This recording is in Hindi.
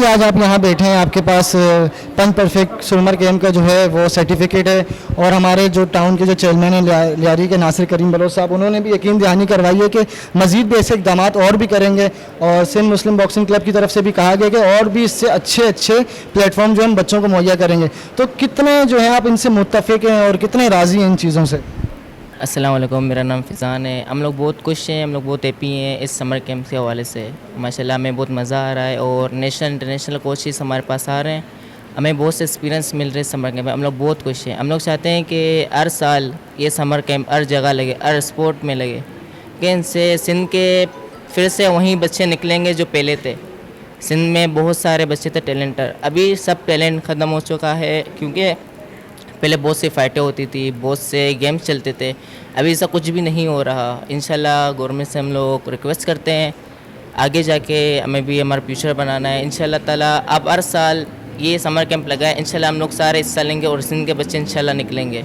भाई आज आप यहाँ बैठे हैं, आपके पास पंच परफेक्ट सुरमर कैम्प का जो है वो सर्टिफिकेट है और हमारे जो टाउन के जो चेयरमैन हैं लियारी के नासिर करीम बलोच साहब, उन्होंने भी यकीन दहानी करवाई है कि मज़ीद भी ऐसे इकदाम और भी करेंगे। और सिंध मुस्लिम बॉक्सिंग क्लब की तरफ से भी कहा गया कि और भी इससे अच्छे अच्छे प्लेटफॉर्म जो हम बच्चों को मुहैया करेंगे। तो कितने जो है आप इनसे मुत्तफ़िक़ हैं और कितने राज़ी हैं इन चीज़ों से? अस्सलाम वालेकुम, मेरा नाम फ़िज़ान है। हम लोग बहुत खुश हैं, हम लोग बहुत हैप्पी हैं इस समर कैंप के हवाले से। माशाल्लाह हमें बहुत मज़ा आ रहा है और नेशनल इंटरनेशनल कोचेस हमारे पास आ रहे हैं। हमें बहुत से एक्सपीरियंस मिल रहे हैं समर कैंप में। हम लोग बहुत खुश हैं। हम लोग चाहते हैं कि हर साल ये समर कैंप हर जगह लगे, हर स्पोर्ट में लगे, कि इनसे सिंध के फिर से वहीं बच्चे निकलेंगे जो पहले थे। सिंध में बहुत सारे बच्चे थे टैलेंटर, अभी सब टैलेंट ख़त्म हो चुका है, क्योंकि पहले बहुत सी फ़ाइटें होती थी, बहुत से गेम्स चलते थे। अभी ऐसा कुछ भी नहीं हो रहा। इंशाल्लाह गवर्नमेंट से हम लोग रिक्वेस्ट करते हैं, आगे जाके हमें भी हमारा फ्यूचर बनाना है इंशाल्लाह ताला। अब हर साल ये समर कैंप लगा है, इंशाल्लाह हम लोग सारे हिस्सा लेंगे और सिंध के बच्चे इंशाल्लाह निकलेंगे।